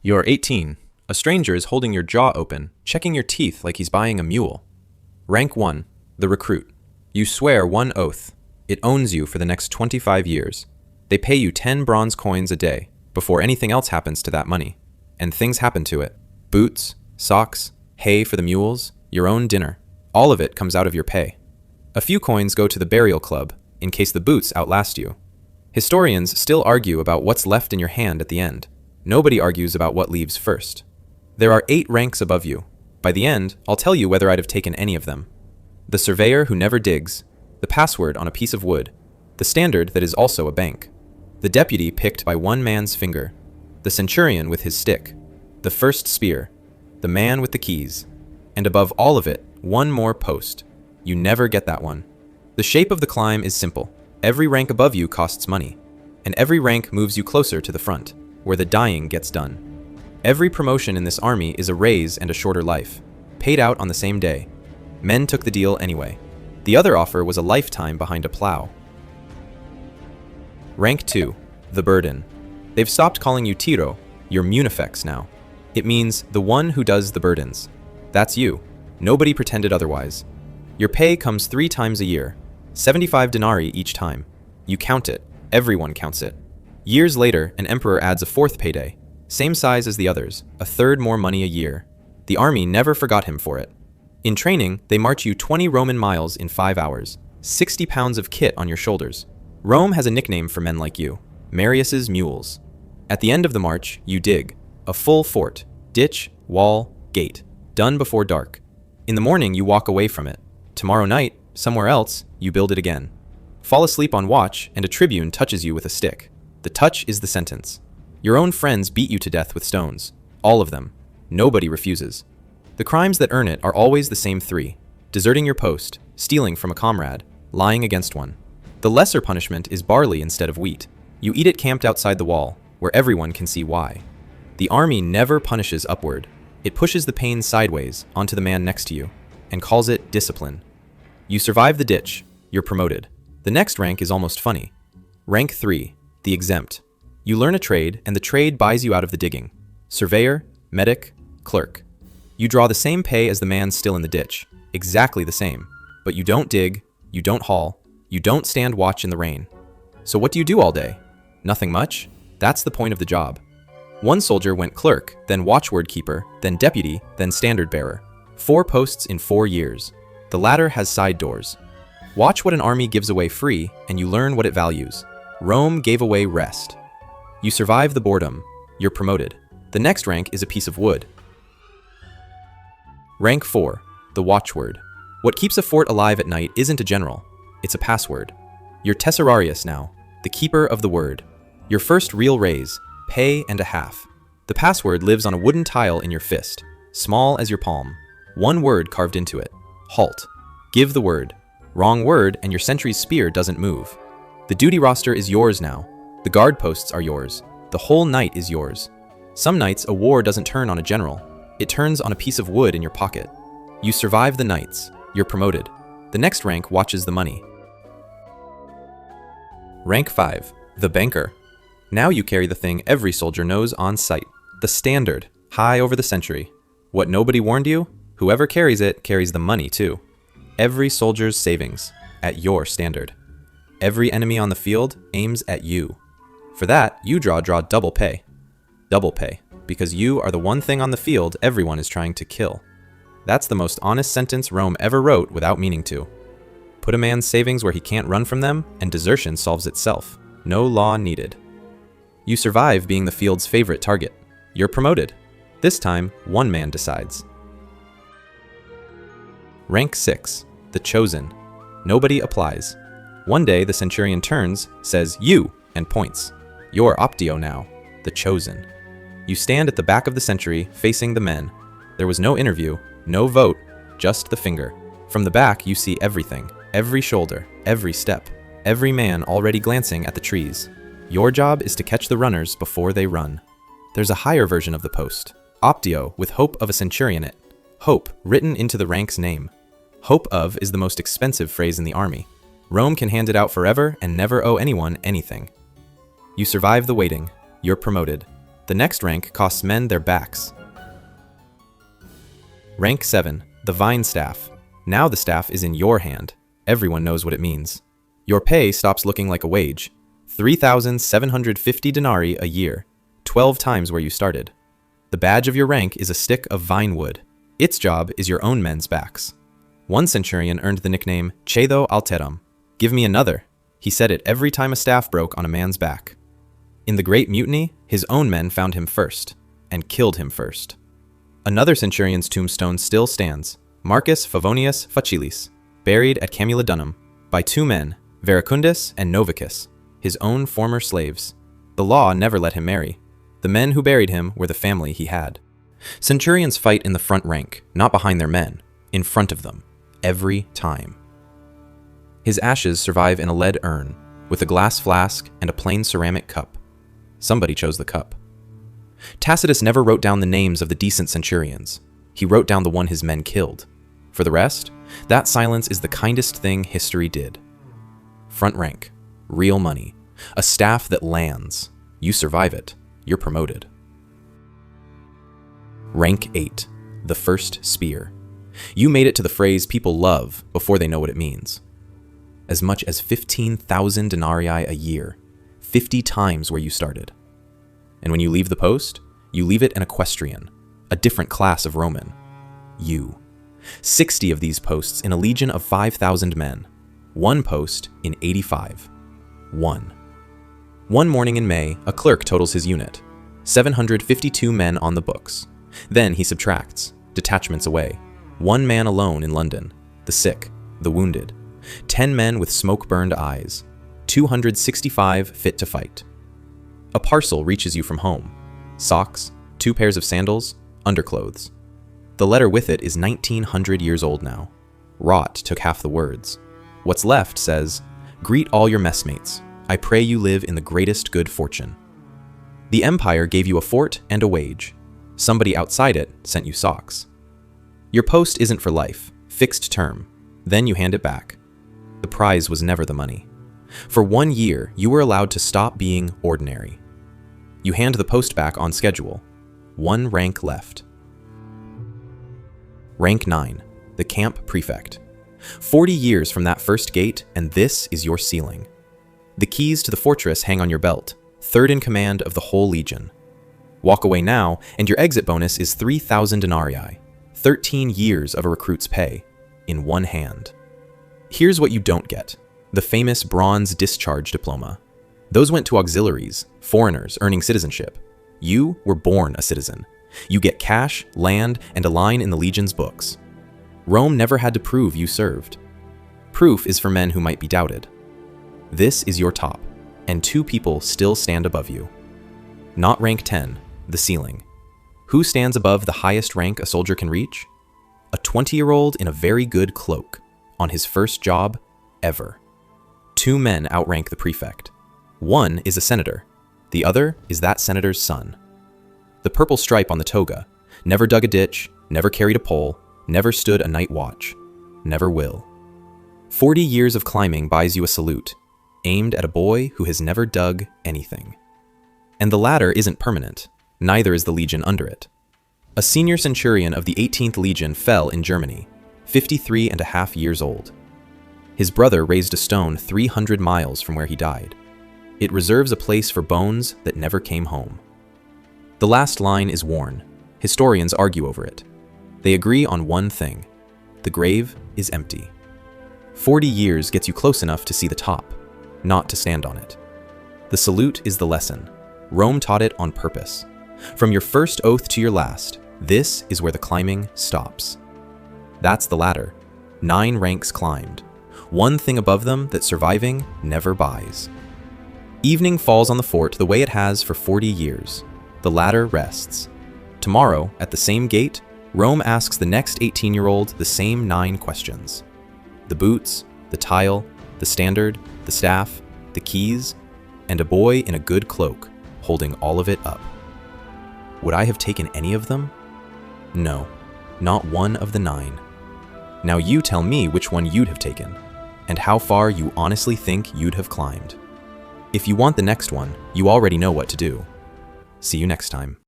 You're 18. A stranger is holding your jaw open, checking your teeth like he's buying a mule. Rank 1. The recruit. You swear one oath. It owns you for the next 25 years. They pay you 10 bronze coins a day before anything else happens to that money. And things happen to it. Boots, socks, hay for the mules, your own dinner. All of it comes out of your pay. A few coins go to the burial club, in case the boots outlast you. Historians still argue about what's left in your hand at the end. Nobody argues about what leaves first. There are 8 ranks above you. By the end, I'll tell you whether I'd have taken any of them. The surveyor who never digs, the password on a piece of wood, the standard that is also a bank, the deputy picked by one man's finger, the centurion with his stick, the first spear, the man with the keys, and above all of it, one more post. You never get that one. The shape of the climb is simple. Every rank above you costs money, and every rank moves you closer to the front, where the dying gets done. Every promotion in this army is a raise and a shorter life, paid out on the same day. Men took the deal anyway. The other offer was a lifetime behind a plow. Rank 2. The burden. They've stopped calling you Tiro, you're Munifex now. It means the one who does the burdens. That's you. Nobody pretended otherwise. Your pay comes 3 times a year, 75 denarii each time. You count it. Everyone counts it. Years later, an emperor adds a 4th payday, same size as the others, a third more money a year. The army never forgot him for it. In training, they march you 20 Roman miles in 5 hours, 60 pounds of kit on your shoulders. Rome has a nickname for men like you, Marius's mules. At the end of the march, you dig, a full fort, ditch, wall, gate, done before dark. In the morning, you walk away from it. Tomorrow night, somewhere else, you build it again. Fall asleep on watch, and a tribune touches you with a stick. The touch is the sentence. Your own friends beat you to death with stones. All of them. Nobody refuses. The crimes that earn it are always the same 3. Deserting your post, stealing from a comrade, lying against one. The lesser punishment is barley instead of wheat. You eat it camped outside the wall, where everyone can see why. The army never punishes upward. It pushes the pain sideways onto the man next to you, and calls it discipline. You survive the ditch. You're promoted. The next rank is almost funny. Rank 3. The exempt. You learn a trade, and the trade buys you out of the digging. Surveyor, medic, clerk. You draw the same pay as the man still in the ditch. Exactly the same. But you don't dig, you don't haul, you don't stand watch in the rain. So what do you do all day? Nothing much? That's the point of the job. One soldier went clerk, then watchword keeper, then deputy, then standard bearer. 4 posts in 4 years. The latter has side doors. Watch what an army gives away free, and you learn what it values. Rome gave away rest. You survive the boredom. You're promoted. The next rank is a piece of wood. Rank 4. The watchword. What keeps a fort alive at night isn't a general. It's a password. You're Tesserarius now, the keeper of the word. Your first real raise, pay and a half. The password lives on a wooden tile in your fist, small as your palm. One word carved into it. Halt. Give the word. Wrong word and your sentry's spear doesn't move. The duty roster is yours now. The guard posts are yours. The whole night is yours. Some nights a war doesn't turn on a general. It turns on a piece of wood in your pocket. You survive the nights. You're promoted. The next rank watches the money. Rank 5. The banker. Now you carry the thing every soldier knows on sight. The standard, high over the century. What nobody warned you? Whoever carries it carries the money too. Every soldier's savings, at your standard. Every enemy on the field aims at you. For that, you draw double pay. Double pay, because you are the one thing on the field everyone is trying to kill. That's the most honest sentence Rome ever wrote without meaning to. Put a man's savings where he can't run from them, and desertion solves itself. No law needed. You survive being the field's favorite target. You're promoted. This time, one man decides. Rank 6. The chosen. Nobody applies. One day, the centurion turns, says, "You," and points. You're Optio now, the chosen. You stand at the back of the sentry, facing the men. There was no interview, no vote, just the finger. From the back, you see everything, every shoulder, every step, every man already glancing at the trees. Your job is to catch the runners before they run. There's a higher version of the post, Optio, with hope of a centurionate. Hope, written into the rank's name. Hope of is the most expensive phrase in the army. Rome can hand it out forever and never owe anyone anything. You survive the waiting. You're promoted. The next rank costs men their backs. Rank 7, the Vine Staff. Now the staff is in your hand. Everyone knows what it means. Your pay stops looking like a wage. 3,750 denarii a year, 12 times where you started. The badge of your rank is a stick of vine wood. Its job is your own men's backs. One centurion earned the nickname Cedo Alterum. Give me another. He said it every time a staff broke on a man's back. In the Great Mutiny, his own men found him first, and killed him first. Another centurion's tombstone still stands, Marcus Favonius Facilis, buried at Camulodunum, by two men, Veracundus and Novicus, his own former slaves. The law never let him marry. The men who buried him were the family he had. Centurions fight in the front rank, not behind their men, in front of them, every time. His ashes survive in a lead urn, with a glass flask and a plain ceramic cup. Somebody chose the cup. Tacitus never wrote down the names of the decent centurions. He wrote down the one his men killed. For the rest, that silence is the kindest thing history did. Front rank, real money, a staff that lands. You survive it, you're promoted. Rank 8, the first spear. You made it to the phrase people love before they know what it means. As much as 15,000 denarii a year, 50 times where you started. And when you leave the post, you leave it an equestrian, a different class of Roman. You. 60 of these posts in a legion of 5,000 men. One post in 85. One. One morning in May, a clerk totals his unit. 752 men on the books. Then he subtracts, detachments away. One man alone in London, the sick, the wounded. 10 men with smoke-burned eyes. 265 fit to fight. A parcel reaches you from home. Socks, 2 pairs of sandals, underclothes. The letter with it is 1,900 years old now. Rot took half the words. What's left says, "Greet all your messmates. I pray you live in the greatest good fortune." The empire gave you a fort and a wage. Somebody outside it sent you socks. Your post isn't for life, fixed term. Then you hand it back. The prize was never the money. For 1 year, you were allowed to stop being ordinary. You hand the post back on schedule. 1 rank left. Rank 9, the camp prefect. 40 years from that first gate, and this is your ceiling. The keys to the fortress hang on your belt, 3rd in command of the whole legion. Walk away now, and your exit bonus is 3,000 denarii, 13 years of a recruit's pay, in one hand. Here's what you don't get. The famous bronze discharge diploma. Those went to auxiliaries, foreigners earning citizenship. You were born a citizen. You get cash, land, and a line in the legion's books. Rome never had to prove you served. Proof is for men who might be doubted. This is your top, and 2 people still stand above you. Not rank 10, the ceiling. Who stands above the highest rank a soldier can reach? A 20-year-old in a very good cloak, on his first job ever. 2 men outrank the prefect. One is a senator. The other is that senator's son. The purple stripe on the toga. Never dug a ditch, never carried a pole, never stood a night watch. Never will. 40 years of climbing buys you a salute, aimed at a boy who has never dug anything. And the ladder isn't permanent, neither is the legion under it. A senior centurion of the 18th Legion fell in Germany, 53.5 years old. His brother raised a stone 300 miles from where he died. It reserves a place for bones that never came home. The last line is worn. Historians argue over it. They agree on one thing. The grave is empty. 40 years gets you close enough to see the top, not to stand on it. The salute is the lesson. Rome taught it on purpose. From your first oath to your last, this is where the climbing stops. That's the ladder. 9 ranks climbed. One thing above them that surviving never buys. Evening falls on the fort the way it has for 40 years. The ladder rests. Tomorrow, at the same gate, Rome asks the next 18-year-old the same 9 questions. The boots, the tile, the standard, the staff, the keys, and a boy in a good cloak, holding all of it up. Would I have taken any of them? No, not one of the 9. Now you tell me which one you'd have taken, and how far you honestly think you'd have climbed. If you want the next one, you already know what to do. See you next time.